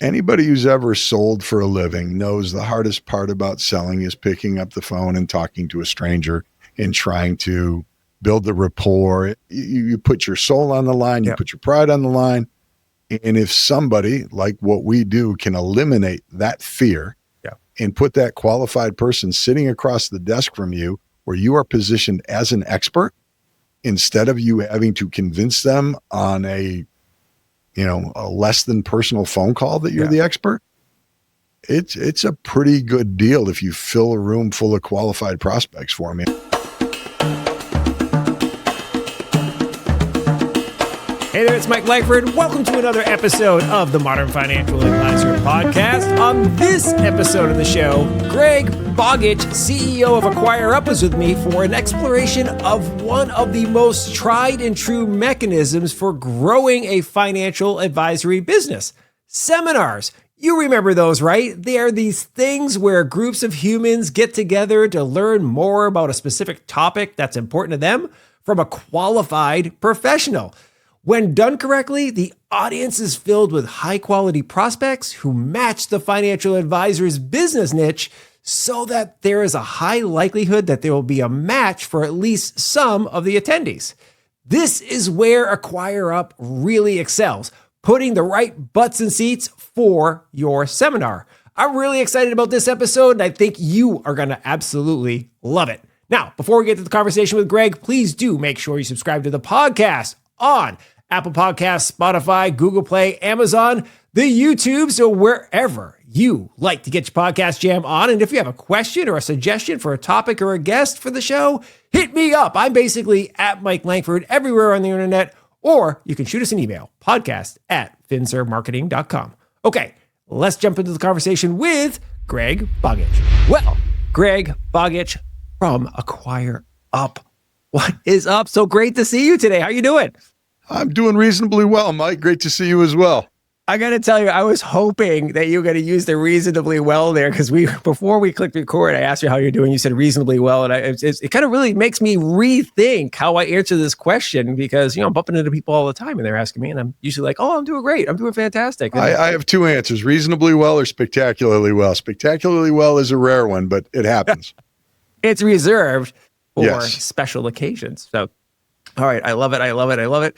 Anybody who's ever sold for a living knows the hardest part about selling is picking up the phone and talking to a stranger and trying to build the rapport. You put your soul on the line, you put your pride on the line. And if somebody like what we do can eliminate that fear and put that qualified person sitting across the desk from you where you are positioned as an expert, instead of you having to convince them on a less than personal phone call that you're the expert, it's a pretty good deal if you fill a room full of qualified prospects for me. Hey there, it's Mike Langford. Welcome to another episode of the Modern Financial Advisor Podcast. On this episode of the show, Greg Bogich, CEO of AcquireUp, is with me for an exploration of one of the most tried and true mechanisms for growing a financial advisory business: seminars. You remember those, right? They are these things where groups of humans get together to learn more about a specific topic that's important to them from a qualified professional. When done correctly, the audience is filled with high-quality prospects who match the financial advisor's business niche so that there is a high likelihood that there will be a match for at least some of the attendees. This is where AcquireUp really excels, putting the right butts in seats for your seminar. I'm really excited about this episode, and I think you are going to absolutely love it. Now, before we get to the conversation with Greg, please do make sure you subscribe to the podcast on Apple Podcasts, Spotify, Google Play, Amazon, the YouTube, so wherever you like to get your podcast jam on. And if you have a question or a suggestion for a topic or a guest for the show, hit me up. I'm basically at Mike Langford everywhere on the internet, or you can shoot us an email, podcast@finservmarketing.com. Okay, let's jump into the conversation with Greg Bogich. Well, Greg Bogich from AcquireUp. What is up? So great to see you today. How are you doing? I'm doing reasonably well, Mike. Great to see you as well. I got to tell you, I was hoping that you were going to use the reasonably well there, because before we clicked record, I asked you how you're doing. You said reasonably well, and it kind of really makes me rethink how I answer this question, because I'm bumping into people all the time and they're asking me, and I'm usually like, "Oh, I'm doing great. I'm doing fantastic." I have two answers: reasonably well or spectacularly well. Spectacularly well is a rare one, but it happens. It's reserved for special occasions. So, all right, I love it. I love it. I love it.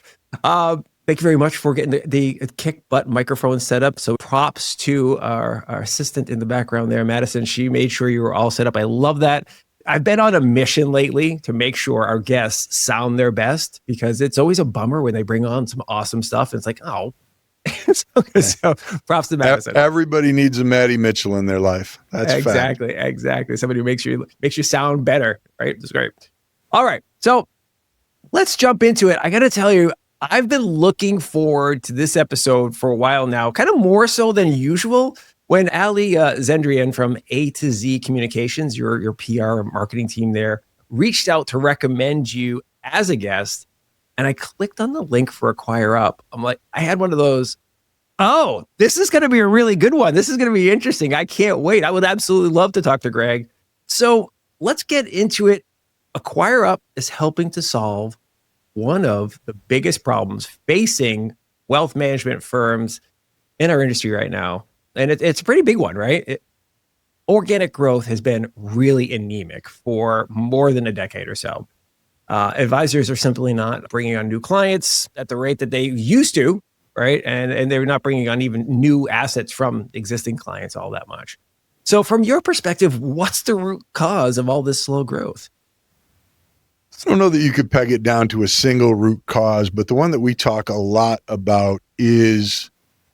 Thank you very much for getting the kick butt microphone set up. So props to our assistant in the background there, Madison. She made sure you were all set up. I love that. I've been on a mission lately to make sure our guests sound their best, because it's always a bummer when they bring on some awesome stuff. And it's like, oh, so props to Madison. Everybody needs a Maddie Mitchell in their life. That's exactly, fact. Exactly. Somebody who makes you sound better, right? That's great. All right. So let's jump into it. I got to tell you, I've been looking forward to this episode for a while now, kind of more so than usual. When Ali Zendrian from A to Z Communications, your PR and marketing team there, reached out to recommend you as a guest, and I clicked on the link for AcquireUp. I'm like, I had one of those, oh, this is going to be a really good one. This is going to be interesting. I can't wait. I would absolutely love to talk to Greg. So let's get into it. AcquireUp is helping to solve one of the biggest problems facing wealth management firms in our industry right now. And it's a pretty big one, right? Organic growth has been really anemic for more than a decade or so. Advisors are simply not bringing on new clients at the rate that they used to, right? And they're not bringing on even new assets from existing clients all that much. So from your perspective, what's the root cause of all this slow growth? I don't know that you could peg it down to a single root cause, but the one that we talk a lot about is,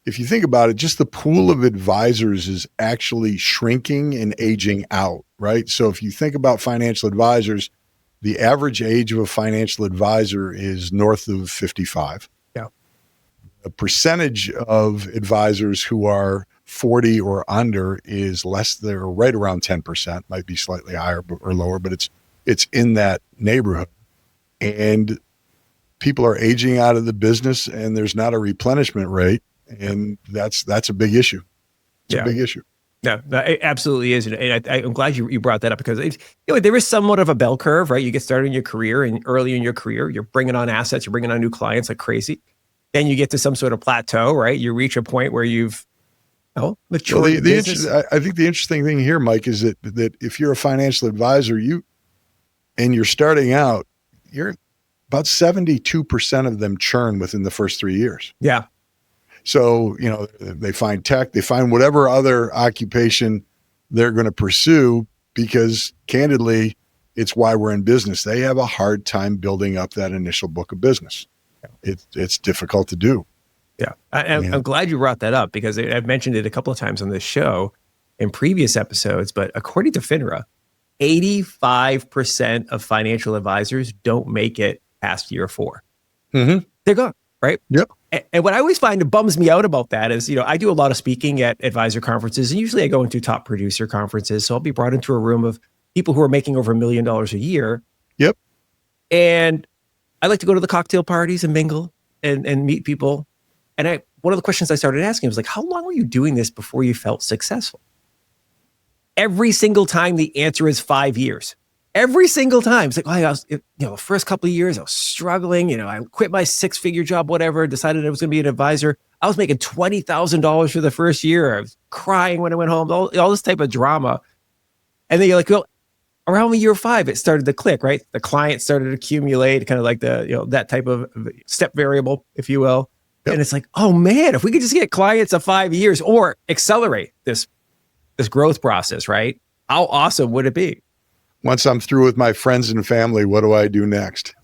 if you think about it, just the pool of advisors is actually shrinking and aging out, right? So if you think about financial advisors, the average age of a financial advisor is north of 55. Yeah. The percentage of advisors who are 40 or under is they're right around 10%, might be slightly higher or lower, but it's in that neighborhood. And people are aging out of the business, and there's not a replenishment rate. And that's a big issue. It's a big issue. No, it absolutely is. And I'm glad you brought that up, because there is somewhat of a bell curve, right? You get started in your career, and early in your career, you're bringing on assets, you're bringing on new clients like crazy. Then you get to some sort of plateau, right? You reach a point where you've Oh, Well, mature business. I think the interesting thing here, Mike, is that if you're a financial advisor, and you're starting out, you're about 72% of them churn within the first 3 years. Yeah. So, they find tech, they find whatever other occupation they're going to pursue, because candidly, it's why we're in business. They have a hard time building up that initial book of business. It's difficult to do. Yeah. I'm glad you brought that up, because I've mentioned it a couple of times on this show in previous episodes, but according to FINRA, 85% of financial advisors don't make it past year 4. Mm-hmm. They're gone, right? Yep. And what I always find that bums me out about that is, I do a lot of speaking at advisor conferences, and usually I go into top producer conferences. So I'll be brought into a room of people who are making over $1 million a year. Yep. And I like to go to the cocktail parties and mingle and meet people. And one of the questions I started asking was like, how long were you doing this before you felt successful? Every single time the answer is 5 years. Every single time. It's like, I was, the first couple of years I was struggling. I quit my 6-figure job, whatever, decided I was going to be an advisor. I was making $20,000 for the first year. I was crying when I went home, all this type of drama. And then you're like, well, around year 5, it started to click, right? The client started to accumulate, kind of like that type of step variable, if you will. Yep. And it's like, oh man, if we could just get clients of 5 years or accelerate this growth process, right? How awesome would it be? Once I'm through with my friends and family, what do I do next?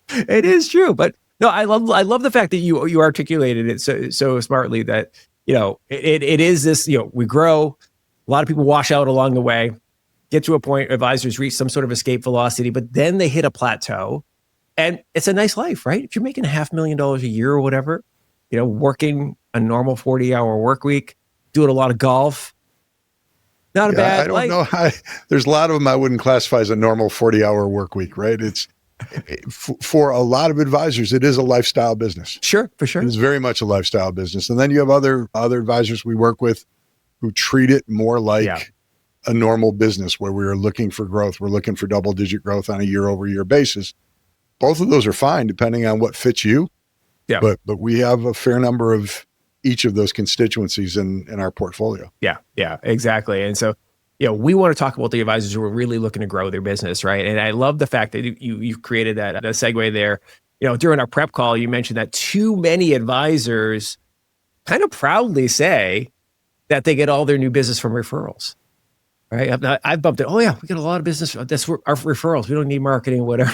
It is true, but no, I love the fact that you articulated it so smartly that it is this, we grow, a lot of people wash out along the way, get to a point, advisors reach some sort of escape velocity, but then they hit a plateau, and it's a nice life, right? If you're making $500,000 a year or whatever, working a normal 40-hour work week, doing a lot of golf. Not a bad life. I don't know. There's a lot of them I wouldn't classify as a normal 40-hour work week, right? It's for a lot of advisors, it is a lifestyle business. Sure, for sure. It's very much a lifestyle business. And then you have other advisors we work with who treat it more like a normal business, where we are looking for growth. We're looking for double-digit growth on a year-over-year basis. Both of those are fine, depending on what fits you. Yeah. But we have a fair number of each of those constituencies in our portfolio. Yeah, exactly. And so, we want to talk about the advisors who are really looking to grow their business, right? And I love the fact that you've created that segue there. During our prep call, you mentioned that too many advisors kind of proudly say that they get all their new business from referrals, right? I've bumped it. Oh yeah, we get a lot of business. That's our referrals. We don't need marketing, whatever.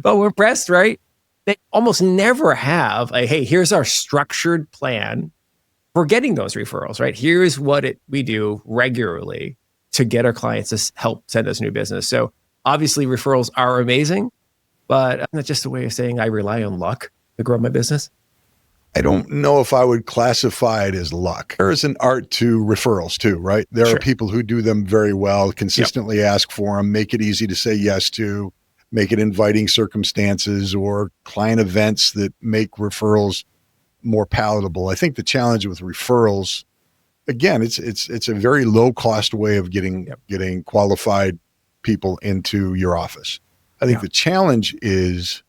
But we're impressed, right? They almost never have hey, here's our structured plan for getting those referrals, right? Here's what we do regularly to get our clients to help send us new business. So obviously referrals are amazing, but that's just a way of saying I rely on luck to grow my business. I don't know if I would classify it as luck. There is an art to referrals too, right? There are people who do them very well, consistently ask for them, make it easy to say yes to, make it inviting circumstances or client events that make referrals more palatable. I think the challenge with referrals, again, it's a very low cost way of getting qualified people into your office. I think the challenge is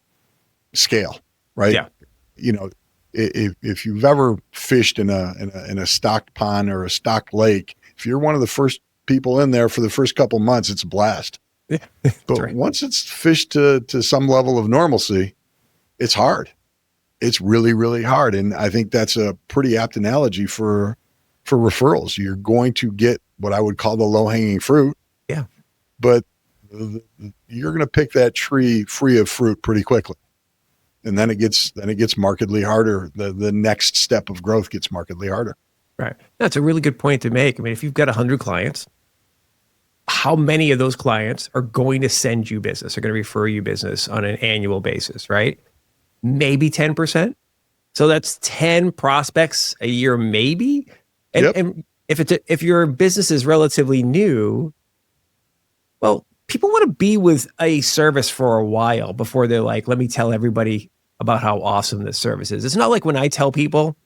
scale, right? Yeah. If you've ever fished in a stocked pond or a stocked lake, if you're one of the first people in there for the first couple months, it's a blast. Yeah, but once it's fished to some level of normalcy, it's hard. It's really, really hard. And I think that's a pretty apt analogy for referrals. You're going to get what I would call the low-hanging fruit. Yeah. But you're going to pick that tree free of fruit pretty quickly. And then it gets markedly harder. The next step of growth gets markedly harder. Right. That's a really good point to make. I mean, if you've got 100 clients, how many of those clients are going to send you business, are going to refer you business on an annual basis, right? Maybe 10%. So that's 10 prospects a year, maybe. And if your business is relatively new, well, people want to be with a service for a while before they're like, let me tell everybody about how awesome this service is. It's not like when I tell people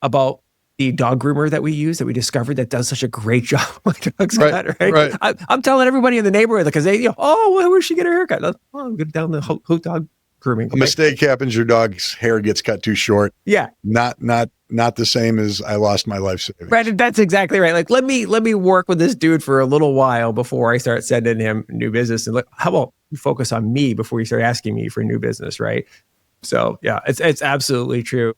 about the dog groomer that we use, that we discovered that does such a great job. My dog's got, right? I'm telling everybody in the neighborhood because they, where's she get her haircut? Oh, I'm going down the Hoot Dog grooming. A mistake happens. Your dog's hair gets cut too short. Yeah. Not the same as I lost my life savings. Right. That's exactly right. Like, let me work with this dude for a little while before I start sending him new business. And how about you focus on me before you start asking me for new business, right? So yeah, it's absolutely true.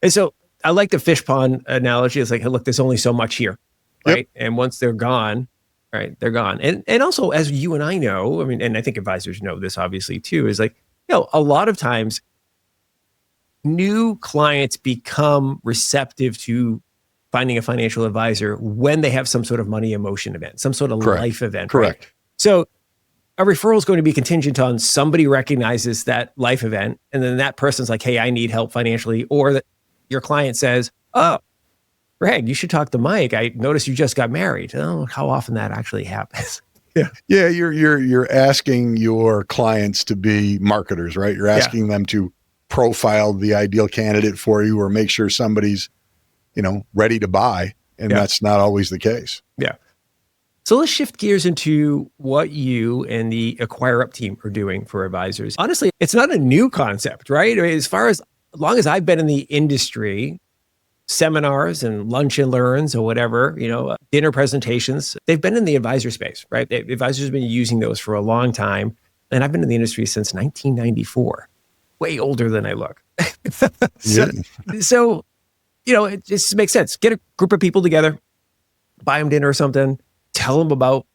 And so I like the fish pond analogy. It's like, hey, look, there's only so much here, right? Yep. And once they're gone, right, they're gone. And also, as you and I know, I mean, and I think advisors know this obviously too, is like, a lot of times new clients become receptive to finding a financial advisor when they have some sort of money emotion event, some sort of life event. Correct. Right? So a referral is going to be contingent on somebody recognizes that life event, and then that person's like, hey, I need help financially. Or that your client says, oh, Greg, you should talk to Mike. I noticed you just got married. I don't know how often that actually happens. Yeah. You're asking your clients to be marketers, right? You're asking them to profile the ideal candidate for you, or make sure somebody's, ready to buy. And that's not always the case. Yeah. So let's shift gears into what you and the AcquireUp team are doing for advisors. Honestly, it's not a new concept, right? I mean, as long as I've been in the industry, seminars and lunch and learns or whatever, dinner presentations, they've been in the advisor space, right? Advisors have been using those for a long time. And I've been in the industry since 1994, way older than I look. So, it just makes sense. Get a group of people together, buy them dinner or something, tell them about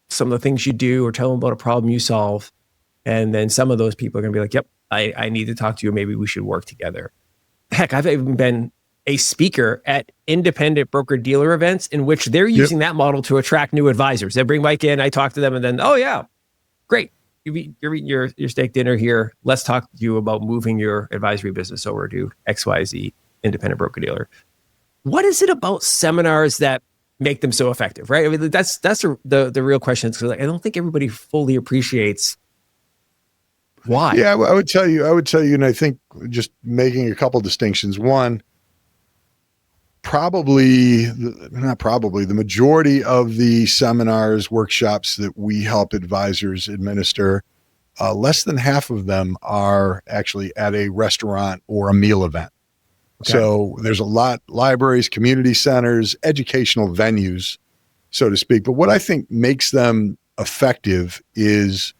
some of the things you do, or tell them about a problem you solve. And then some of those people are going to be like, yep, I need to talk to you. Maybe we should work together. Heck, I've even been a speaker at independent broker-dealer events in which they're using that model to attract new advisors. They bring Mike in, I talk to them, and then, oh yeah, great. You're eating your steak dinner here. Let's talk to you about moving your advisory business over to XYZ independent broker-dealer. What is it about seminars that make them so effective, right? I mean, that's the real question. Because I don't think everybody fully appreciates why. Yeah, I would tell you, and I think just making a couple distinctions. One, the majority of the seminars, workshops that we help advisors administer, less than half of them are actually at a restaurant or a meal event. Okay. So there's a lot, libraries, community centers, educational venues, so to speak. But what I think makes them effective is,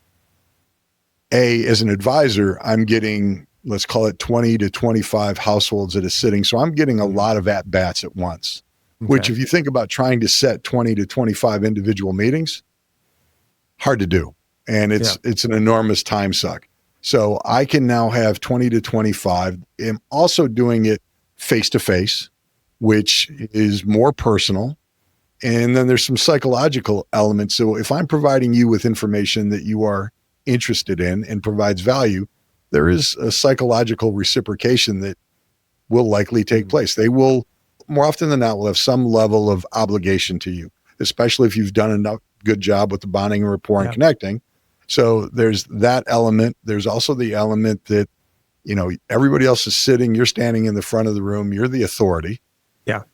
as an advisor, I'm getting, let's call it 20 to 25 households at a sitting. So I'm getting a lot of at-bats at once, which if you think about trying to set 20 to 25 individual meetings, hard to do. And it's an enormous time suck. So I can now have 20 to 25. I'm also doing it face-to-face, which is more personal. And then there's some psychological elements. So if I'm providing you with information that you are interested in and provides value, there is a psychological reciprocation that will likely take place. They will, more often than not, will have some level of obligation to you, especially if you've done enough good job with the bonding and rapport and connecting. So there's that element. There's also the element that, everybody else is sitting, you're standing in the front of the room, you're the authority. Yeah.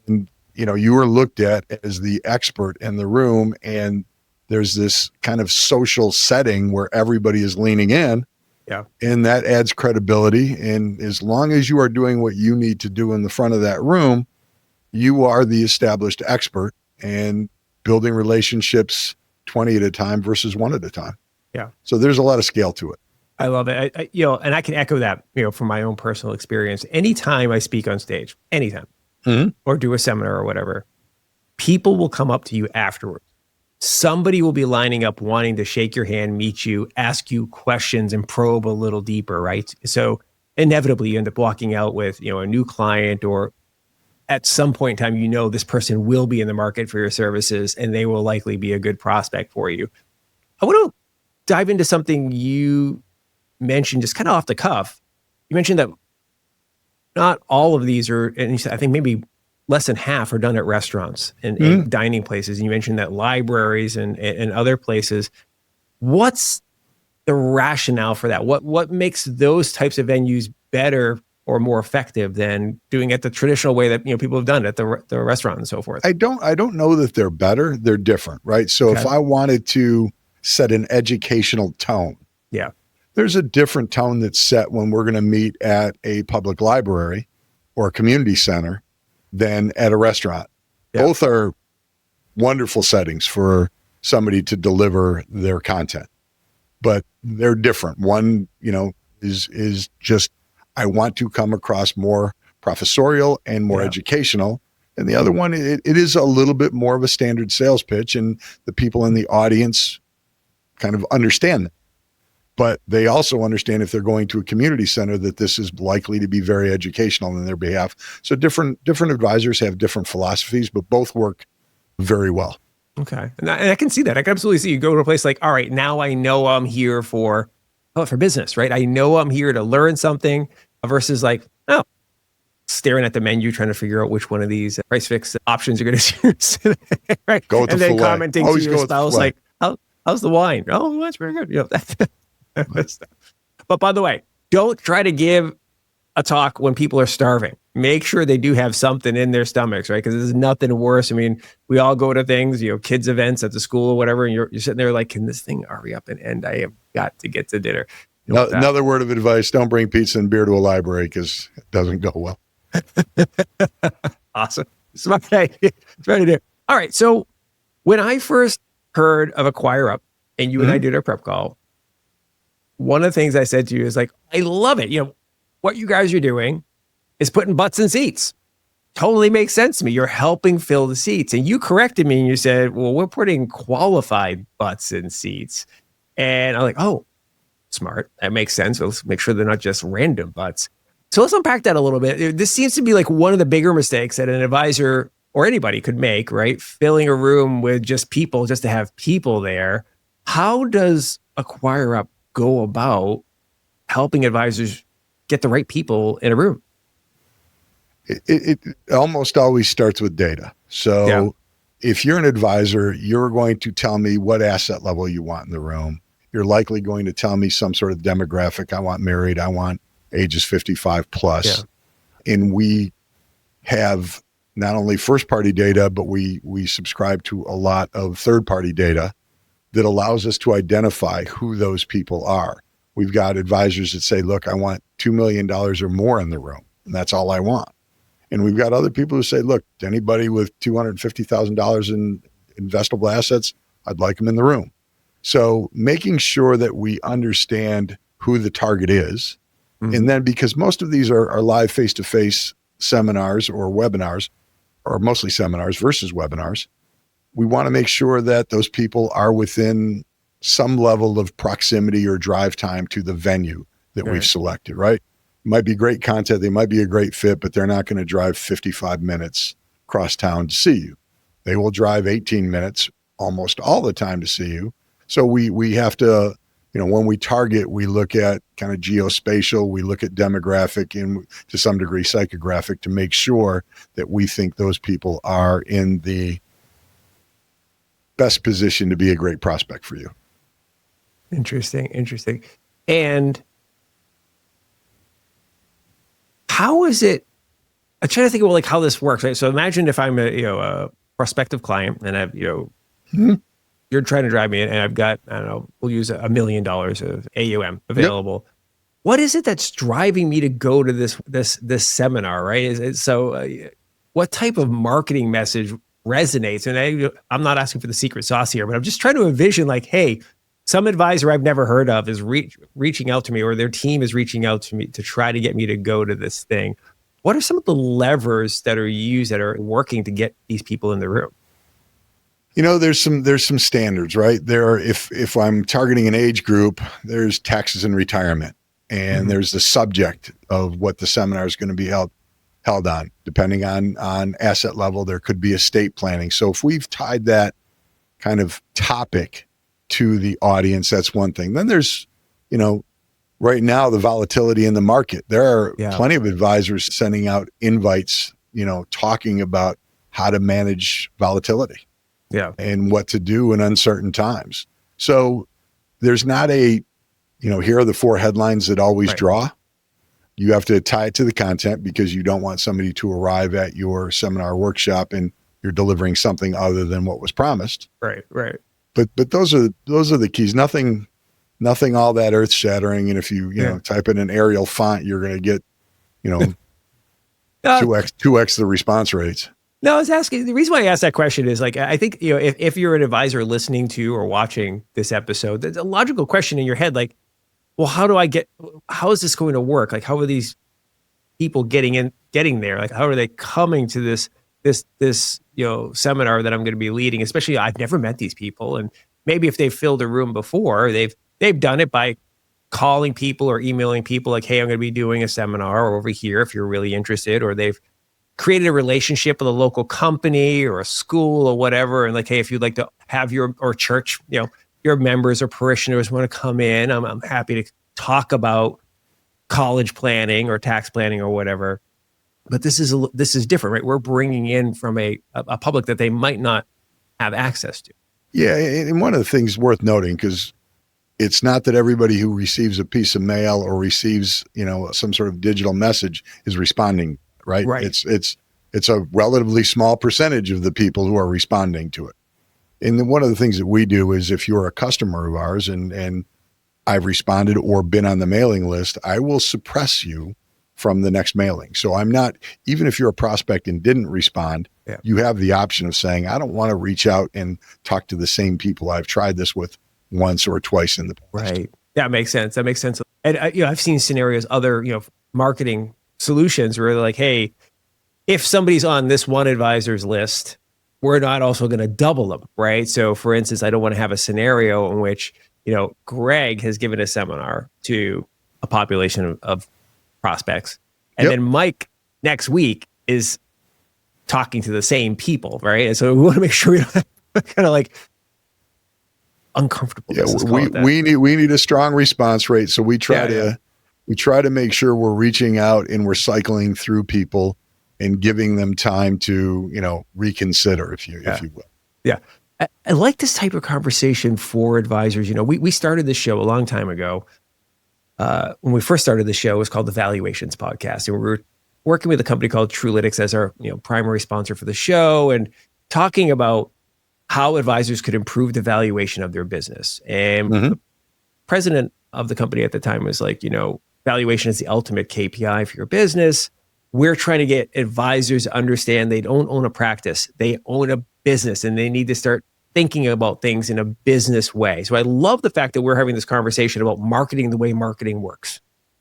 And, you are looked at as the expert in the room, and there's this kind of social setting where everybody is leaning in. Yeah. And that adds credibility. And as long as you are doing what you need to do in the front of that room, you are the established expert and building relationships 20 at a time versus one at a time. Yeah. So there's a lot of scale to it. I love it. And I can echo that, from my own personal experience. Anytime I speak on stage, anytime, or do a seminar or whatever, people will come up to you afterwards. Somebody will be lining up wanting to shake your hand, meet you, ask you questions, and probe a little deeper, right? So inevitably you end up walking out with, a new client, or at some point in time, this person will be in the market for your services and they will likely be a good prospect for you. I want to dive into something you mentioned just kind of off the cuff. You mentioned that not all of these are, and I think maybe less than half are done at restaurants and dining places. And you mentioned that libraries and other places. What's the rationale for that? What makes those types of venues better or more effective than doing it the traditional way that people have done it at the restaurant and so forth? I don't know that they're better. They're different, right? So if I wanted to set an educational tone, there's a different tone that's set when we're going to meet at a public library or a community center than at a restaurant. Yeah. Both are wonderful settings for somebody to deliver their content, but they're different. One, is just, I want to come across more professorial and more educational. And the other one, it is a little bit more of a standard sales pitch, and the people in the audience kind of understand that. But they also understand if they're going to a community center that this is likely to be very educational on their behalf. So different advisors have different philosophies, but both work very well. Okay. And I can see that. I can absolutely see you go to a place like, all right, now I know I'm here for business, right? I know I'm here to learn something versus like, staring at the menu, trying to figure out which one of these price fix options you're going to choose. Right. Go with and the then filet. commenting Always to your go with the spouse, filet. like, how's the wine? Oh, that's very good. But by the way, don't try to give a talk when people are starving. Make sure they do have something in their stomachs, right? Because there's nothing worse. I mean, we all go to things, kids events at the school or whatever, and you're sitting there like, can this thing hurry up and end? I have got to get to dinner. Another word of advice, don't bring pizza and beer to a library because it doesn't go well. Awesome. Smart idea. Smart idea. All right. So when I first heard of AcquireUp and you and I did our prep call, one of the things I said to you is like, I love it. What you guys are doing is putting butts in seats. Totally makes sense to me. You're helping fill the seats. And you corrected me and you said, well, we're putting qualified butts in seats. And I'm like, oh, smart. That makes sense. Let's make sure they're not just random butts. So let's unpack that a little bit. This seems to be like one of the bigger mistakes that an advisor or anybody could make, right? Filling a room with just people, just to have people there. How does AcquireUp go about helping advisors get the right people in a room? It almost always starts with data. So if you're an advisor, you're going to tell me what asset level you want in the room. You're likely going to tell me some sort of demographic. I want married. I want ages 55 plus. Yeah. And we have not only first-party data, but we subscribe to a lot of third-party data that allows us to identify who those people are. We've got advisors that say, look, I want $2 million or more in the room, and that's all I want. And we've got other people who say, look, anybody with $250,000 in investable assets, I'd like them in the room. So making sure that we understand who the target is, and then because most of these are live face-to-face seminars or webinars, or mostly seminars versus webinars, we want to make sure that those people are within some level of proximity or drive time to the venue that we've selected, right? It might be great content. They might be a great fit, but they're not going to drive 55 minutes across town to see you. They will drive 18 minutes almost all the time to see you. So we have to, when we target, we look at kind of geospatial, we look at demographic and to some degree psychographic to make sure that we think those people are in the best position to be a great prospect for you. Interesting. And how is it? I'm trying to think about like how this works, right? So imagine if I'm a prospective client and I've you're trying to drive me in, and I've got, I don't know, we'll use $1 million of AUM available. Yep. What is it that's driving me to go to this seminar, right? What type of marketing message resonates? And I'm not asking for the secret sauce here, but I'm just trying to envision like, hey, some advisor I've never heard of is reaching out to me, or their team is reaching out to me to try to get me to go to this thing. What are some of the levers that are used that are working to get these people in the room? There's some standards, right? There are, if I'm targeting an age group, there's taxes and retirement, and there's the subject of what the seminar is going to be held on. Depending on asset level, there could be estate planning. So if we've tied that kind of topic to the audience, that's one thing. Then there's, right now, the volatility in the market. There are plenty of advisors sending out invites, talking about how to manage volatility. And what to do in uncertain times. So there's not here are the 4 headlines that always draw. You have to tie it to the content because you don't want somebody to arrive at your seminar workshop and you're delivering something other than what was promised. Right. But those are the keys. Nothing nothing all that earth shattering. And if you type in an Arial font, you're going to get, 2x the response rates. No, I was asking, the reason why I asked that question is like, I think, if you're an advisor listening to or watching this episode, there's a logical question in your head, like, well, how is this going to work? Like, how are these people getting there? Like, how are they coming to this seminar that I'm going to be leading? Especially, I've never met these people. And maybe if they've filled a room before, they've done it by calling people or emailing people like, hey, I'm going to be doing a seminar over here if you're really interested, or they've created a relationship with a local company or a school or whatever. And like, hey, if you'd like to have your church, your members or parishioners want to come in, I'm happy to talk about college planning or tax planning or whatever. But this is different, right? We're bringing in from a public that they might not have access to. Yeah. And one of the things worth noting, because it's not that everybody who receives a piece of mail or receives, some sort of digital message is responding. Right. It's a relatively small percentage of the people who are responding to it. And then one of the things that we do is if you're a customer of ours and I've responded or been on the mailing list, I will suppress you from the next mailing. So I'm not, even if you're a prospect and didn't respond, you have the option of saying, I don't want to reach out and talk to the same people I've tried this with once or twice in the past. Right. That makes sense. And I've seen scenarios, other, marketing solutions where they're like, hey, if somebody's on this one advisor's list, we're not also going to double them, right? So for instance, I don't want to have a scenario in which, Greg has given a seminar to a population of prospects. And then Mike next week is talking to the same people, right? And so we want to make sure we don't have kind of like uncomfortable. Yeah, we need a strong response rate. So we try to make sure we're reaching out and we're cycling through people and giving them time to, reconsider, if you will. Yeah. I like this type of conversation for advisors. We started this show a long time ago. When we first started the show, it was called the Valuations Podcast. And we were working with a company called Trulytics as our primary sponsor for the show and talking about how advisors could improve the valuation of their business. And the president of the company at the time was like, valuation is the ultimate KPI for your business. We're trying to get advisors to understand they don't own a practice. They own a business and they need to start thinking about things in a business way. So I love the fact that we're having this conversation about marketing the way marketing works,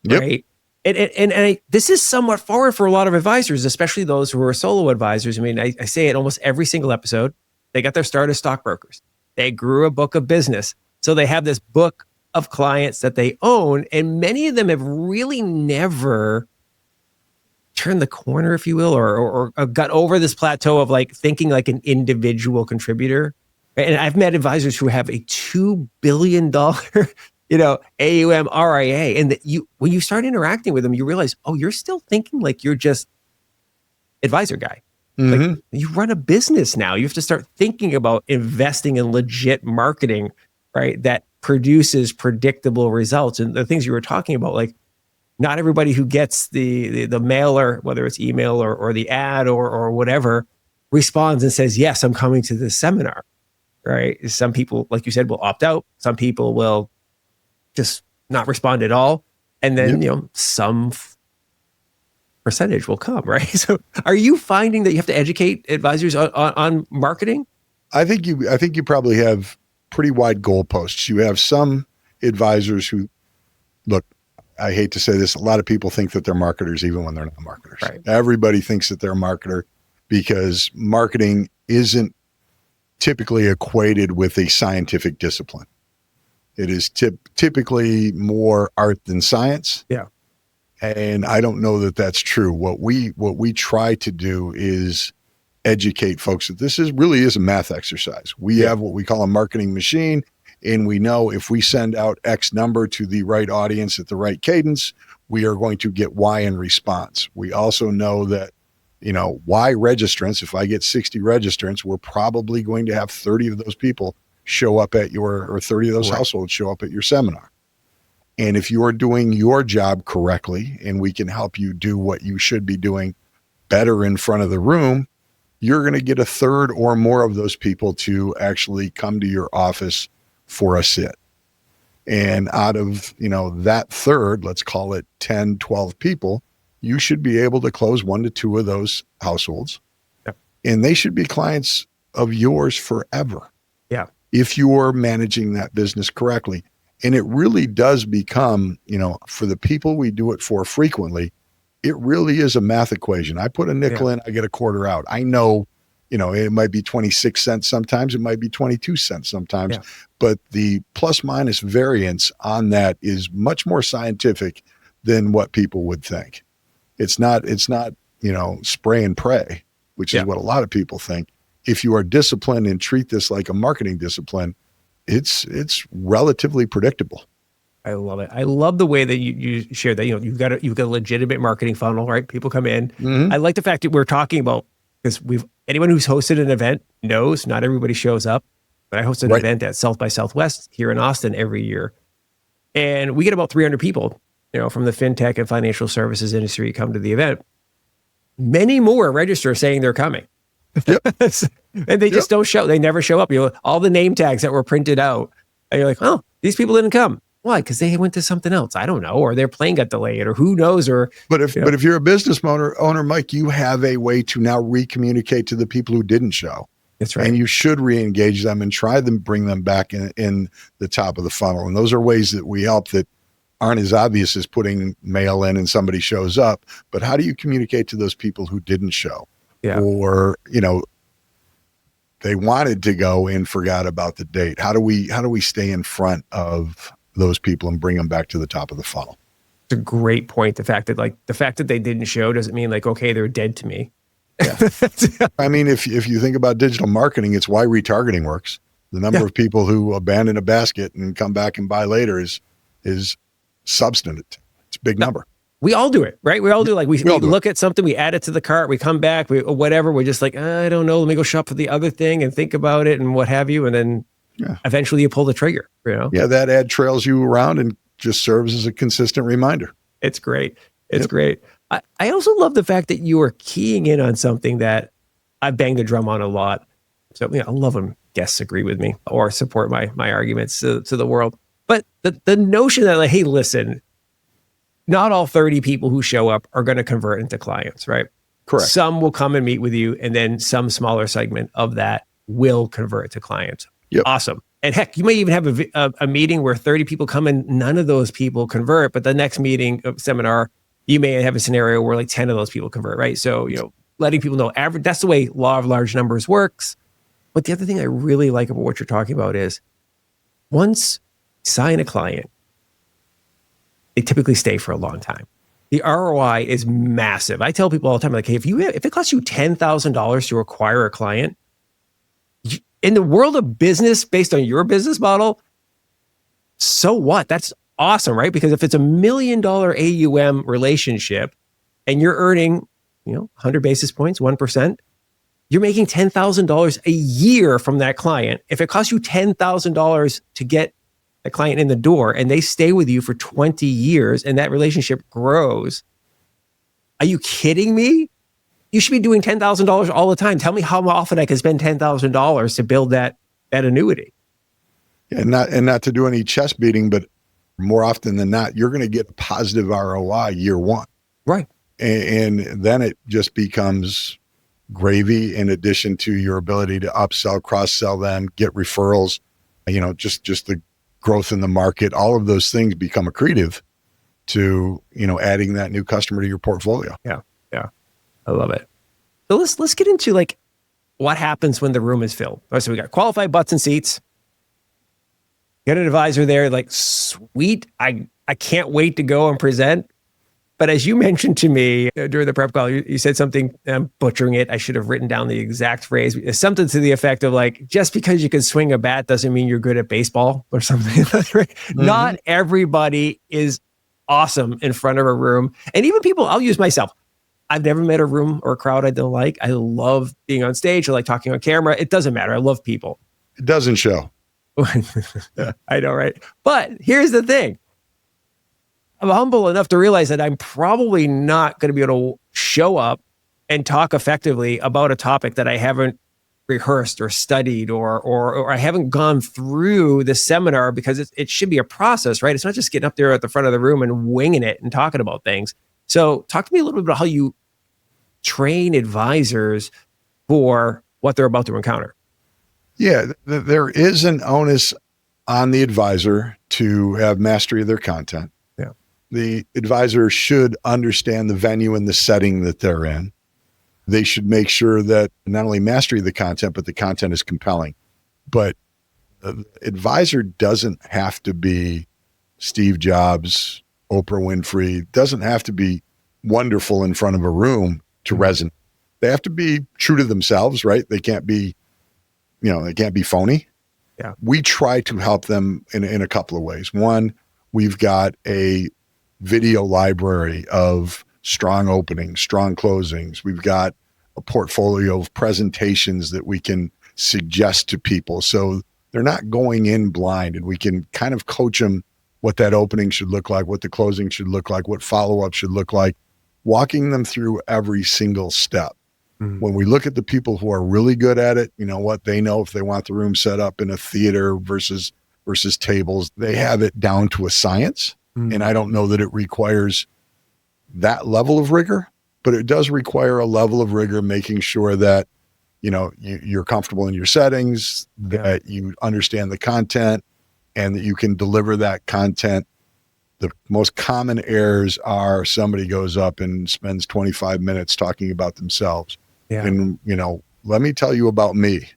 right? And this is somewhat foreign for a lot of advisors, especially those who are solo advisors. I mean, I say it almost every single episode. They got their start as stockbrokers. They grew a book of business. So they have this book of clients that they own. And many of them have really never turned the corner, if you will, or got over this plateau of like thinking like an individual contributor. And I've met advisors who have a $2 billion, AUM RIA. And that when you start interacting with them, you realize, oh, you're still thinking like you're just advisor guy. Like you run a business now. You have to start thinking about investing in legit marketing, right? That produces predictable results. And the things you were talking about, like not everybody who gets the mailer, whether it's email or the ad or whatever, responds and says, yes, I'm coming to this seminar, right? Some people, like you said, will opt out. Some people will just not respond at all. And then, some percentage will come, right? So are you finding that you have to educate advisors on marketing? I think you probably have pretty wide goalposts. You have some advisors who, look, I hate to say this, a lot of people think that they're marketers even when they're not marketers. Right. Everybody thinks that they're a marketer because marketing isn't typically equated with a scientific discipline. It is typically more art than science. Yeah. And I don't know that that's true. What we try to do is educate folks that this really is a math exercise. We have what we call a marketing machine, and we know if we send out X number to the right audience at the right cadence, we are going to get Y in response. We also know that, Y registrants, if I get 60 registrants, we're probably going to have 30 of those people show up at or 30 of those households show up at your seminar. And if you are doing your job correctly and we can help you do what you should be doing better in front of the room, you're going to get a third or more of those people to actually come to your office for a sit. And out of, that third, let's call it 10, 12 people, you should be able to close 1 to 2 of those households. Yep. And they should be clients of yours forever. Yeah. If you're managing that business correctly. And it really does become, for the people we do it for frequently, it really is a math equation. I put a nickel in, I get a quarter out. I know, it might be 26 cents sometimes, it might be 22 cents sometimes, but the plus minus variance on that is much more scientific than what people would think. It's not, spray and pray, which is what a lot of people think. If you are disciplined and treat this like a marketing discipline, it's relatively predictable. I love it. I love the way that you share that. You've got a legitimate marketing funnel, right? People come in. I like the fact that we're talking about, because anyone who's hosted an event knows not everybody shows up. But I host an event at South by Southwest here in Austin every year, and we get about 300 people, from the fintech and financial services industry come to the event. Many more register saying they're coming. Yep. And they just don't show. They never show up. All the name tags that were printed out, and you're like, oh, these people didn't come. Why? Because they went to something else. I don't know, or their plane got delayed, or who knows. But if you're a business owner, Mike, you have a way to now re-communicate to the people who didn't show. That's right. And you should re-engage them and try them, bring them back in the top of the funnel. And those are ways that we help that aren't as obvious as putting mail in and somebody shows up. But how do you communicate to those people who didn't show? Yeah. Or, they wanted to go and forgot about the date. How do we stay in front of those people and bring them back to the top of the funnel? It's a great point. The fact that they didn't show doesn't mean okay, they're dead to me. Yeah. I mean, if you think about digital marketing, it's why retargeting works. The number of people who abandon a basket and come back and buy later is substantive. It's a big number. We all do it, right? We all do. We look at something, we add it to the cart, we come back, we're just like, I don't know, let me go shop for the other thing and think about it and what have you. And then eventually you pull the trigger, Yeah, that ad trails you around and just serves as a consistent reminder. It's great. It's great. I also love the fact that you are keying in on something that I bang the drum on a lot. So I love when guests agree with me or support my arguments to the world. But the notion that hey, listen, not all 30 people who show up are going to convert into clients, right? Correct. Some will come and meet with you, and then some smaller segment of that will convert to clients. Yep. Awesome. And heck, you may even have a meeting where 30 people come and none of those people convert, but the next meeting seminar, you may have a scenario where 10 of those people convert, right? So, letting people know that's the way law of large numbers works. But the other thing I really like about what you're talking about is once you sign a client, they typically stay for a long time. The ROI is massive. I tell people all the time, hey, if it costs you $10,000 to acquire a client, in the world of business, based on your business model, so what? That's awesome, right? Because if it's $1 million AUM relationship and you're earning, 100 basis points, 1%, you're making $10,000 a year from that client. If it costs you $10,000 to get a client in the door and they stay with you for 20 years and that relationship grows, are you kidding me? You should be doing $10,000 all the time. Tell me how often I can spend $10,000 to build that annuity. And not to do any chest beating, but more often than not, you're going to get a positive ROI year one. Right. And then it just becomes gravy in addition to your ability to upsell, cross-sell them, get referrals, just the growth in the market. All of those things become accretive to, adding that new customer to your portfolio. Yeah. I love it. So let's get into what happens when the room is filled. So we got qualified butts and seats. Got an advisor there, sweet. I can't wait to go and present. But as you mentioned to me during the prep call, you said something, I'm butchering it. I should have written down the exact phrase. Something to the effect of just because you can swing a bat doesn't mean you're good at baseball or something. Mm-hmm. Not everybody is awesome in front of a room. And even people, I'll use myself. I've never met a room or a crowd I don't like. I love being on stage. I like talking on camera. It doesn't matter. I love people. It doesn't show. I know, right? But here's the thing. I'm humble enough to realize that I'm probably not going to be able to show up and talk effectively about a topic that I haven't rehearsed or studied or I haven't gone through the seminar, because it should be a process, right? It's not just getting up there at the front of the room and winging it and talking about things. So talk to me a little bit about how you train advisors for what they're about to encounter. Yeah, there is an onus on the advisor to have mastery of their content. Yeah. The advisor should understand the venue and the setting that they're in. They should make sure that not only mastery of the content, but the content is compelling. But the advisor doesn't have to be Steve Jobs, Oprah Winfrey, doesn't have to be wonderful in front of a room to resonate. They have to be true to themselves, right? They can't be, they can't be phony. Yeah. We try to help them in a couple of ways. One, we've got a video library of strong openings, strong closings. We've got a portfolio of presentations that we can suggest to people, so they're not going in blind, and we can kind of coach them what that opening should look like, what the closing should look like, what follow-up should look like, walking them through every single step. Mm-hmm. When we look at the people who are really good at it, they know if they want the room set up in a theater versus tables, they have it down to a science. Mm-hmm. And I don't know that it requires that level of rigor, but it does require a level of rigor, making sure that, you're comfortable in your settings, that you understand the content, and that you can deliver that content. The most common errors are somebody goes up and spends 25 minutes talking about themselves. Yeah. And, let me tell you about me.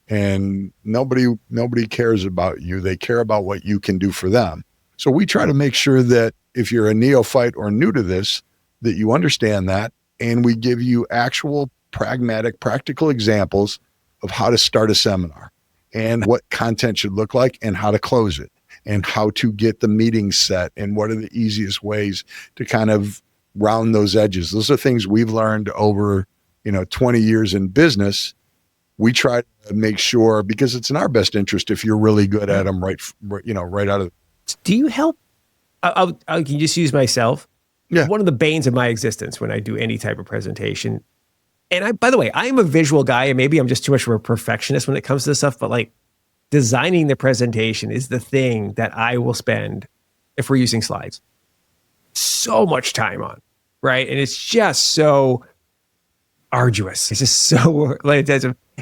And nobody cares about you. They care about what you can do for them. So we try to make sure that if you're a neophyte or new to this, that you understand that. And we give you actual pragmatic, practical examples of how to start a seminar and what content should look like and how to close it and how to get the meeting set and what are the easiest ways to kind of round those edges. Those are things we've learned over, 20 years in business. We try to make sure, because it's in our best interest if you're really good at them right out of. Do you help? I can just use myself. Yeah. One of the banes of my existence when I do any type of presentation. And by the way, I'm a visual guy, and maybe I'm just too much of a perfectionist when it comes to this stuff, but like designing the presentation is the thing that I will spend, if we're using slides, so much time on, right? And it's just so arduous. It's just so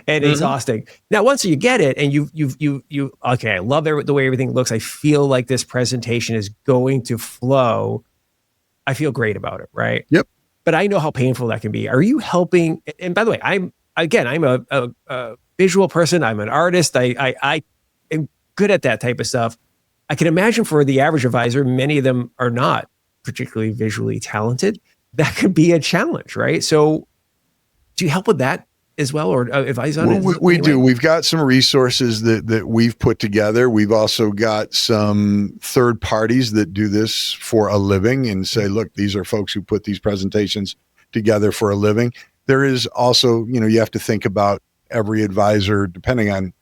and exhausting. Now, once you get it and you okay, I love the way everything looks. I feel like this presentation is going to flow. I feel great about it, right? Yep. But I know how painful that can be. Are you helping? And by the way, I'm a visual person. I'm an artist. I am good at that type of stuff. I can imagine for the average advisor, many of them are not particularly visually talented. That could be a challenge, right? So do you help with that as well, or advise on it? We do. We've got some resources that we've put together. We've also got some third parties that do this for a living and say, look, these are folks who put these presentations together for a living. There is also, you have to think about every advisor, depending on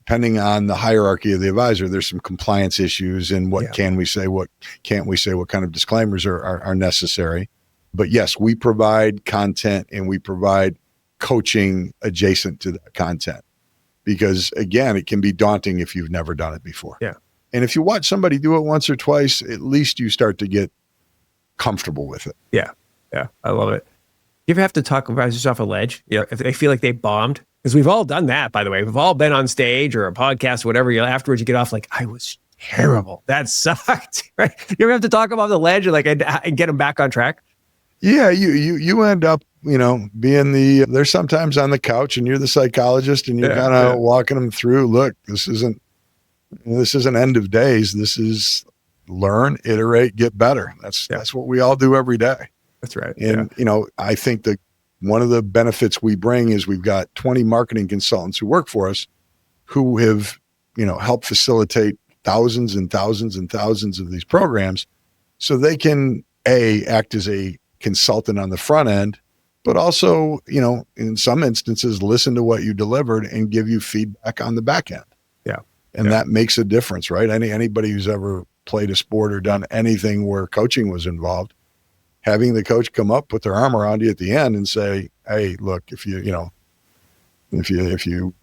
the hierarchy of the advisor. There's some compliance issues and what can we say, what can't we say, what kind of disclaimers are necessary. But yes, we provide content and we provide coaching adjacent to that content, because again, it can be daunting if you've never done it before. Yeah. And if you watch somebody do it once or twice, at least you start to get comfortable with it. Yeah. Yeah. I love it. You ever have to talk advisors off a ledge? If they feel like they bombed? Because we've all done that, by the way. We've all been on stage or a podcast, or whatever. Afterwards you get off like, I was terrible. That sucked. Right? You ever have to talk them off the ledge and get them back on track? Yeah, you end up, being they're sometimes on the couch and you're the psychologist and you're kind of walking them through, look, this isn't end of days. This is learn, iterate, get better. That's what we all do every day. That's right. And, I think that one of the benefits we bring is we've got 20 marketing consultants who work for us who have, helped facilitate thousands and thousands and thousands of these programs, so they can act as a consultant on the front end, but also, in some instances, listen to what you delivered and give you feedback on the back end. Yeah. And that makes a difference, right? Anybody who's ever played a sport or done anything where coaching was involved, having the coach come up, put their arm around you at the end and say, hey, look, if If you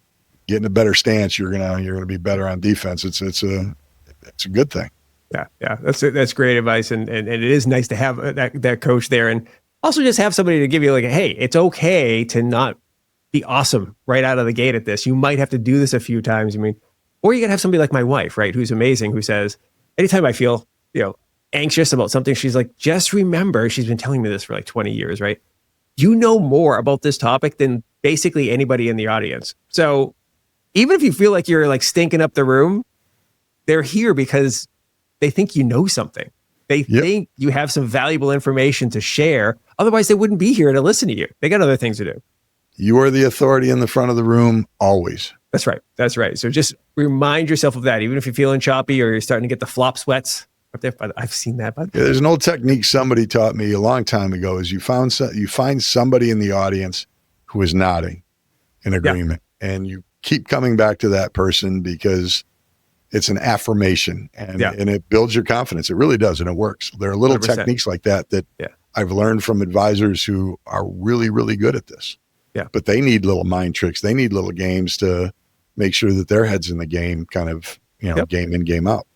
get in a better stance, you're gonna be better on defense. It's a good thing. Yeah. That's great advice, and it is nice to have that coach there, and also just have somebody to give you like, hey, it's okay to not be awesome right out of the gate at this. You might have to do this a few times. I mean, or you can have somebody like my wife, right, who's amazing, who says, anytime I feel anxious about something, she's like, just remember, she's been telling me this for like 20 years, right? You know more about this topic than basically anybody in the audience. So even if you feel like you're like stinking up the room, they're here because they think you know something. They think you have some valuable information to share. Otherwise, they wouldn't be here to listen to you. They got other things to do. You are the authority in the front of the room always. That's right. So just remind yourself of that, even if you're feeling choppy or you're starting to get the flop sweats up there. I've seen that. There's an old technique somebody taught me a long time ago is you find somebody in the audience who is nodding in agreement, and you keep coming back to that person because it's an affirmation and it builds your confidence. It really does. And it works. There are little 100%. Techniques like that I've learned from advisors who are really, really good at this. Yeah. But they need little mind tricks. They need little games to make sure that their head's in the game, kind of, game in, game out.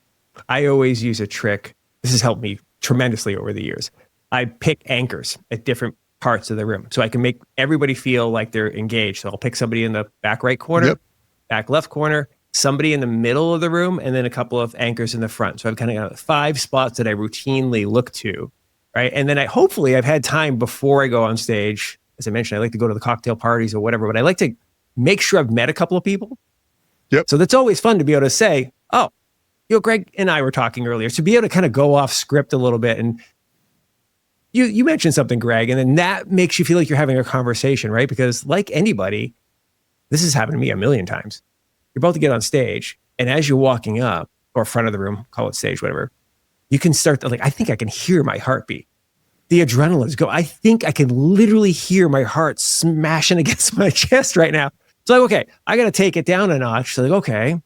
I always use a trick. This has helped me tremendously over the years. I pick anchors at different parts of the room so I can make everybody feel like they're engaged. So I'll pick somebody in the back right corner, back left corner, somebody in the middle of the room, and then a couple of anchors in the front. So I've kind of got 5 spots that I routinely look to, right? And then hopefully I've had time before I go on stage. As I mentioned, I like to go to the cocktail parties or whatever, but I like to make sure I've met a couple of people. So that's always fun to be able to say, oh, Greg and I were talking earlier, to be able to kind of go off script a little bit. And you mentioned something, Greg, and then that makes you feel like you're having a conversation, right? Because like anybody, this has happened to me a million times. You're about to get on stage, and as you're walking up, or front of the room, call it stage, whatever, you can start to I think I can hear my heartbeat. The adrenaline's go. I think I can literally hear my heart smashing against my chest right now. So okay, I got to take it down a notch. So okay, a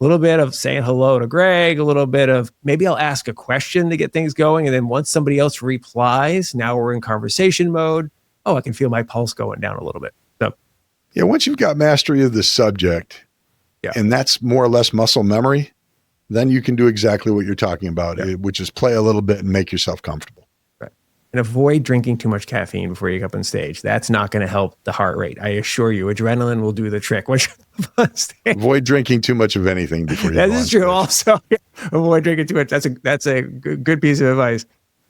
little bit of saying hello to Greg, a little bit of maybe I'll ask a question to get things going. And then once somebody else replies, now we're in conversation mode. Oh, I can feel my pulse going down a little bit. So once you've got mastery of the subject, and that's more or less muscle memory, then you can do exactly what you're talking about, which is play a little bit and make yourself comfortable. And avoid drinking too much caffeine before you get up on stage. That's not going to help the heart rate. I assure you, adrenaline will do the trick once you're up on stage. Avoid drinking too much of anything before you go on stage. That is true also. Avoid drinking too much. That's a good piece of advice.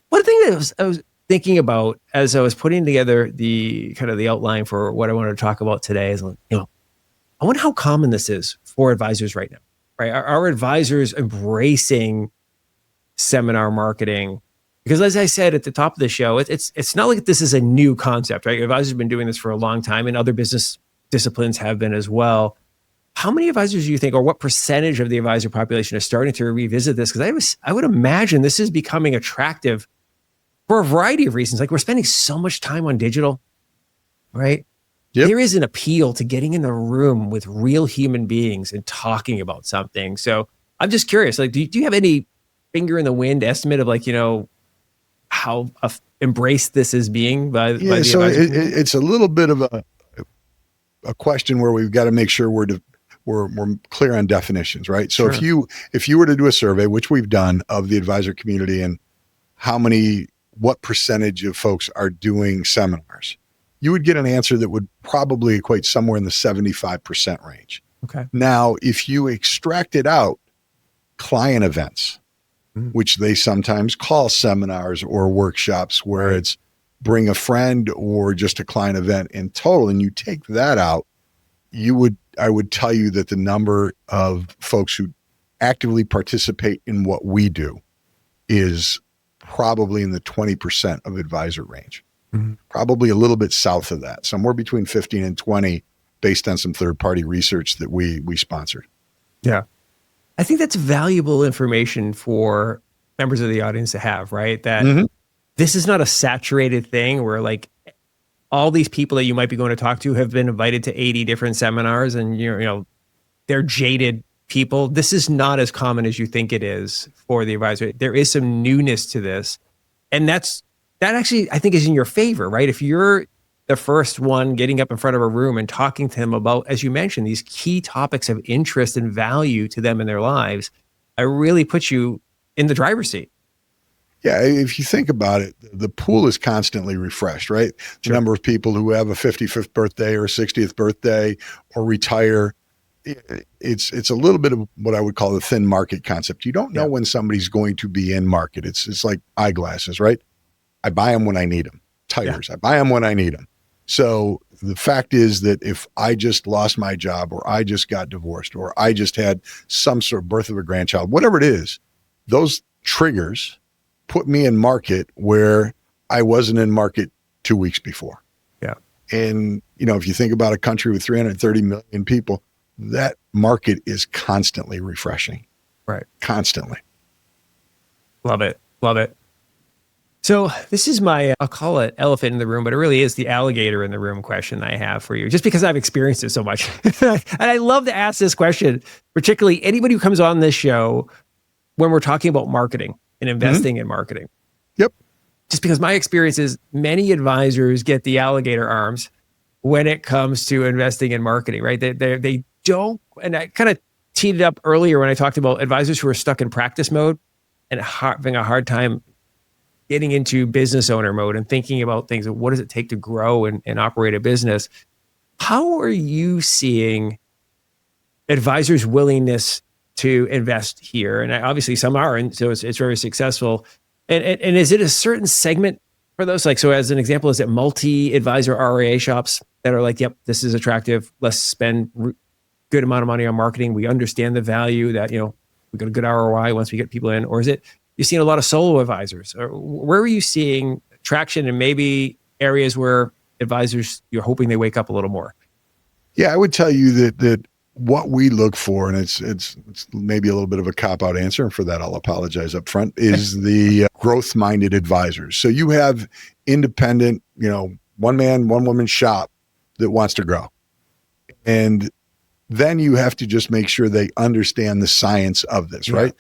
One thing that I was thinking about as I was putting together the kind of the outline for what I wanted to talk about today is, I wonder how common this is for advisors right now, right? Are advisors embracing seminar marketing? Because as I said at the top of the show, it's not like this is a new concept, right? Advisors have been doing this for a long time, and other business disciplines have been as well. How many advisors do you think, or what percentage of the advisor population is starting to revisit this? Because I would imagine this is becoming attractive for a variety of reasons. Like we're spending so much time on digital, right? There is an appeal to getting in the room with real human beings and talking about something. So I'm just curious, do you have any finger in the wind estimate of how embraced this is being by the so it's a little bit of a question where we've got to make sure we're clear on definitions, right? So if you were to do a survey, which we've done, of the advisor community and what percentage of folks are doing seminars, you would get an answer that would probably equate somewhere in the 75% range. Okay. Now, if you extracted out client events, which they sometimes call seminars or workshops, where it's bring a friend or just a client event in total, and you take that out, I would tell you that the number of folks who actively participate in what we do is probably in the 20% of advisor range, probably a little bit south of that, somewhere between 15 and 20, based on some third-party research that we sponsored. Yeah. I think that's valuable information for members of the audience to have, right? That this is not a saturated thing where all these people that you might be going to talk to have been invited to 80 different seminars, and they're jaded people. This is not as common as you think it is for the advisor. There is some newness to this, and that actually I think is in your favor, right? If you're the first one getting up in front of a room and talking to them about, as you mentioned, these key topics of interest and value to them in their lives, it really puts you in the driver's seat. Yeah, if you think about it, the pool is constantly refreshed, right? The number of people who have a 55th birthday or a 60th birthday or retire, it's a little bit of what I would call the thin market concept. You don't know when somebody's going to be in market. It's like eyeglasses, right? I buy them when I need them. Tires, I buy them when I need them. So the fact is that if I just lost my job, or I just got divorced, or I just had some sort of birth of a grandchild, whatever it is, those triggers put me in market where I wasn't in market 2 weeks before. Yeah. And, if you think about a country with 330 million people, that market is constantly refreshing. Right. Constantly. Love it. Love it. So this is my, I'll call it elephant in the room, but it really is the alligator in the room question I have for you, just because I've experienced it so much. And I love to ask this question, particularly anybody who comes on this show when we're talking about marketing and investing in marketing. Yep. Just because my experience is many advisors get the alligator arms when it comes to investing in marketing, right? They don't, and I kind of teed it up earlier when I talked about advisors who are stuck in practice mode and having a hard time getting into business owner mode and thinking about things. What does it take to grow and operate a business? How are you seeing advisors' willingness to invest here? And obviously some are, and so it's very successful. And is it a certain segment for those? Like, so as an example, is it multi-advisor RIA shops that are like, yep, this is attractive. Let's spend good amount of money on marketing. We understand the value that, we got a good ROI once we get people in. Or is it, you're seeing a lot of solo advisors? Or where are you seeing traction and maybe areas where advisors, you're hoping they wake up a little more? Yeah, I would tell you that what we look for, and it's maybe a little bit of a cop-out answer, and for that I'll apologize up front, is the growth-minded advisors. So you have independent, one man, one woman shop that wants to grow. And then you have to just make sure they understand the science of this, right?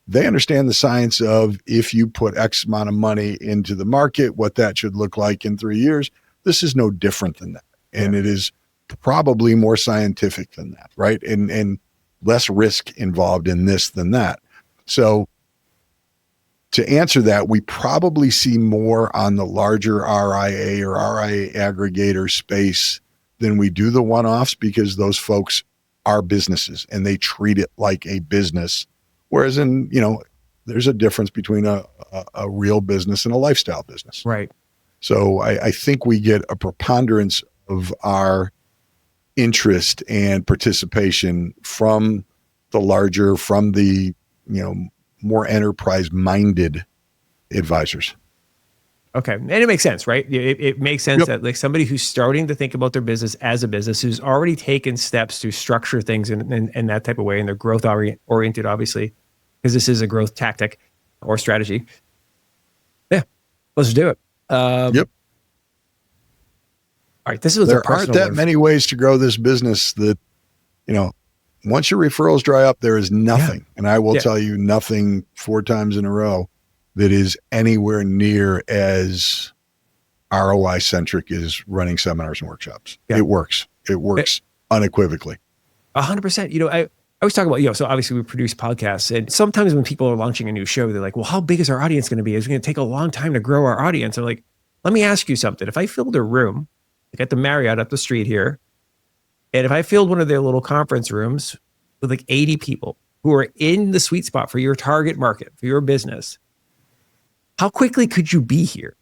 They understand the science of, if you put X amount of money into the market, what that should look like in 3 years. This is no different than that. And it is probably more scientific than that, right? And less risk involved in this than that. So to answer that, we probably see more on the larger RIA or RIA aggregator space than we do the one-offs, because those folks are businesses and they treat it like a business. Whereas there's a difference between a real business and a lifestyle business. Right. So I think we get a preponderance of our interest and participation from the larger, from the, more enterprise-minded advisors. Okay. And it makes sense, right? It makes sense that like somebody who's starting to think about their business as a business, who's already taken steps to structure things in that type of way, and they're growth oriented, obviously, because this is a growth tactic or strategy. Yeah, let's do it. Yep. All right. This is there aren't that many ways to grow this business that, once your referrals dry up, there is nothing. And I will tell you, nothing 4 times in a row that is anywhere near as ROI centric as running seminars and workshops. Yeah. It works. It works unequivocally. 100%. I always talk about, so obviously we produce podcasts, and sometimes when people are launching a new show, they're like, well, how big is our audience going to be? It's going to take a long time to grow our audience. I'm like, let me ask you something. If I filled a room, like at the Marriott up the street here, and if I filled one of their little conference rooms with like 80 people who are in the sweet spot for your target market, for your business, how quickly could you be here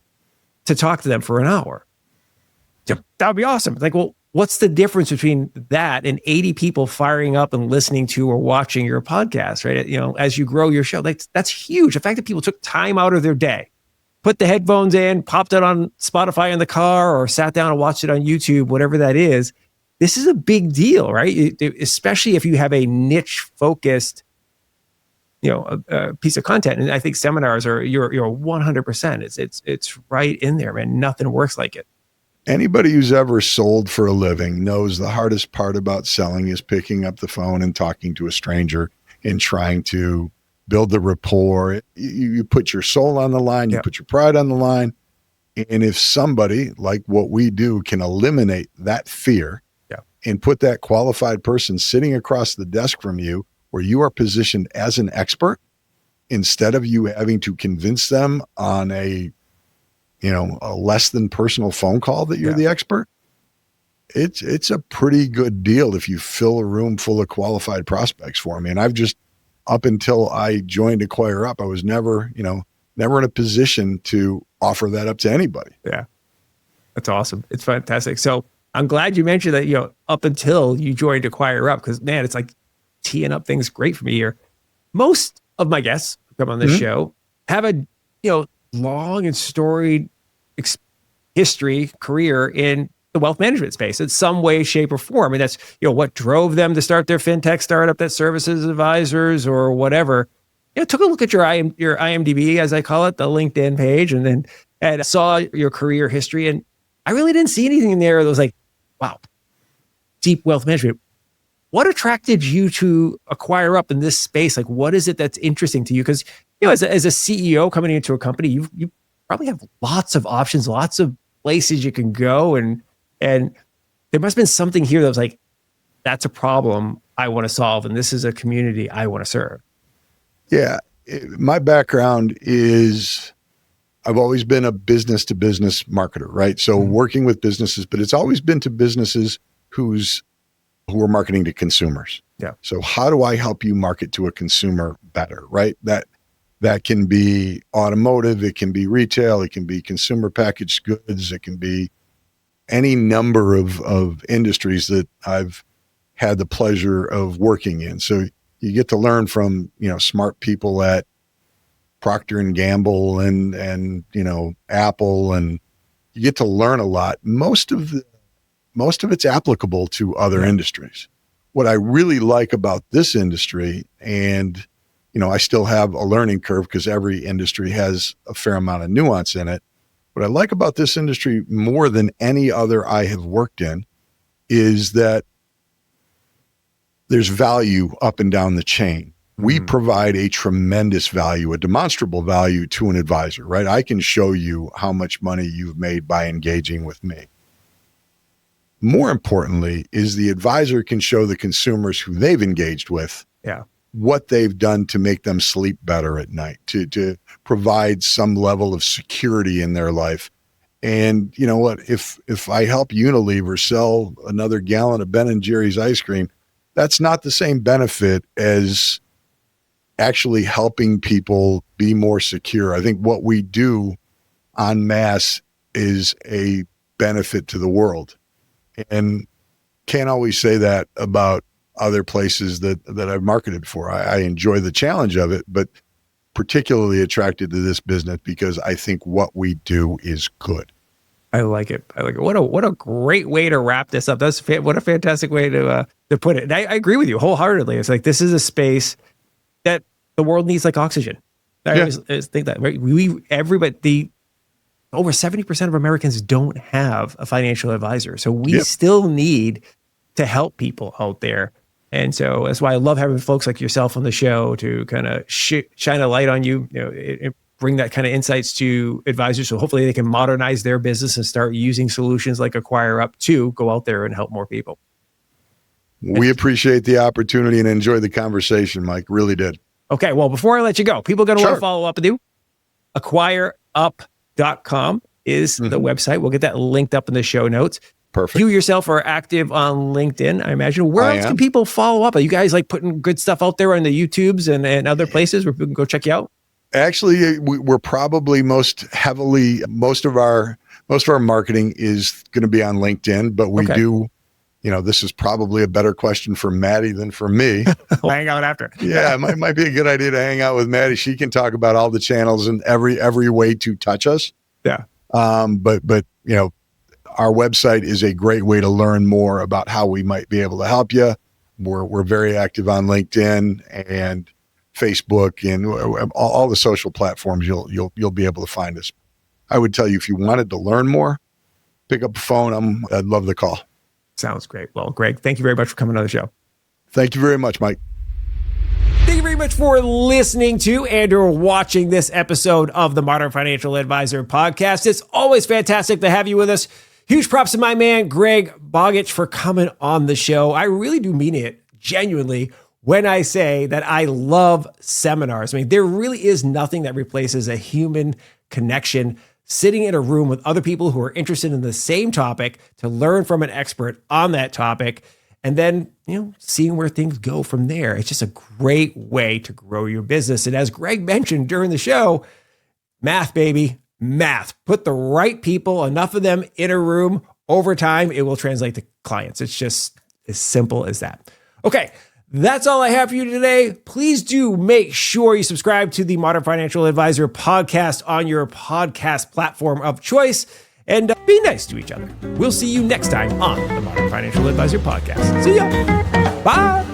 to talk to them for an hour? That would be awesome. Like, well, what's the difference between that and 80 people firing up and listening to or watching your podcast, right? As you grow your show, that's huge. The fact that people took time out of their day, put the headphones in, popped it on Spotify in the car, or sat down and watched it on YouTube, whatever that is. This is a big deal, right? Especially if you have a niche focused, a piece of content. And I think seminars are, you're 100%. It's right in there, man. Nothing works like it. Anybody who's ever sold for a living knows the hardest part about selling is picking up the phone and talking to a stranger and trying to build the rapport. You put your soul on the line, you put your pride on the line. And if somebody like what we do can eliminate that fear and put that qualified person sitting across the desk from you where you are positioned as an expert, instead of you having to convince them on a less than personal phone call that you're the expert, it's a pretty good deal if you fill a room full of qualified prospects for me. And I've just, up until I joined AcquireUp, I was never in a position to offer that up to anybody. Yeah. That's awesome. It's fantastic. So I'm glad you mentioned that, up until you joined AcquireUp, because man, it's like teeing up things great for me here. Most of my guests who come on this show have a, long and storied career in the wealth management space in some way, shape, or form. I mean, that's, what drove them to start their fintech startup that services advisors or whatever. Took a look at your IMDb, as I call it, the LinkedIn page, and saw your career history. And I really didn't see anything in there that was like, wow, deep wealth management. What attracted you to AcquireUp in this space? Like, what is it that's interesting to you? Because, as a CEO coming into a company, you probably have lots of options, lots of places you can go. And there must have been something here that was like, that's a problem I want to solve. And this is a community I want to serve. Yeah. My background is I've always been a business to business marketer, right? So working with businesses, but it's always been to businesses who are marketing to consumers. Yeah. So how do I help you market to a consumer better, right? That can be automotive, it can be retail, it can be consumer packaged goods, it can be any number of industries that I've had the pleasure of working in. So you get to learn from, smart people at Procter and Gamble and Apple, and you get to learn a lot. Most of it's applicable to other industries. What I really like about this industry, and I still have a learning curve because every industry has a fair amount of nuance in it. What I like about this industry more than any other I have worked in is that there's value up and down the chain. We provide a tremendous value, a demonstrable value to an advisor, right? I can show you how much money you've made by engaging with me. More importantly is the advisor can show the consumers who they've engaged with what they've done to make them sleep better at night, to provide some level of security in their life. And you know what, if I help Unilever sell another gallon of Ben & Jerry's ice cream, that's not the same benefit as actually helping people be more secure. I think what we do en masse is a benefit to the world. And can't always say that about other places that I've marketed for. I enjoy the challenge of it, but particularly attracted to this business because I think what we do is good. I like it. What a great way to wrap this up. What a fantastic way to put it. And I agree with you wholeheartedly. It's like, this is a space that the world needs like oxygen. I always think that, right? Over 70% of Americans don't have a financial advisor. So we still need to help people out there. And so that's why I love having folks like yourself on the show to kind of shine a light on you, bring that kind of insights to advisors. So hopefully they can modernize their business and start using solutions like AcquireUp to go out there and help more people. We appreciate the opportunity and enjoy the conversation, Mike. Really did. Okay. Well, before I let you go, people are going to want to follow up with you. AcquireUp.com is the website. We'll get that linked up in the show notes. Perfect. You yourself are active on LinkedIn, I imagine. Where else can people follow up? Are you guys like putting good stuff out there on the YouTubes and other places where people can go check you out? Actually, we're probably most of our marketing is going to be on LinkedIn, but we do, this is probably a better question for Maddie than for me. We'll hang out after. Yeah, it might be a good idea to hang out with Maddie. She can talk about all the channels and every way to touch us. Yeah. But our website is a great way to learn more about how we might be able to help you. We're very active on LinkedIn and Facebook and all the social platforms. You'll be able to find us. I would tell you, if you wanted to learn more, pick up the phone. I'd love the call. Sounds great. Well, Greg, thank you very much for coming on the show. Thank you very much, Mike. Thank you very much much for listening to and or watching this episode of the Modern Financial Advisor podcast. It's always fantastic to have you with us. Huge props to my man, Greg Bogich, for coming on the show. I really do mean it genuinely when I say that I love seminars. I mean, there really is nothing that replaces a human connection, sitting in a room with other people who are interested in the same topic to learn from an expert on that topic, and then, seeing where things go from there. It's just a great way to grow your business. And as Greg mentioned during the show, math, baby, math. Put the right people, enough of them in a room over time, it will translate to clients. It's just as simple as that. Okay. That's all I have for you today. Please do make sure you subscribe to the Modern Financial Advisor podcast on your podcast platform of choice, and be nice to each other. We'll see you next time on the Modern Financial Advisor podcast. See ya. Bye.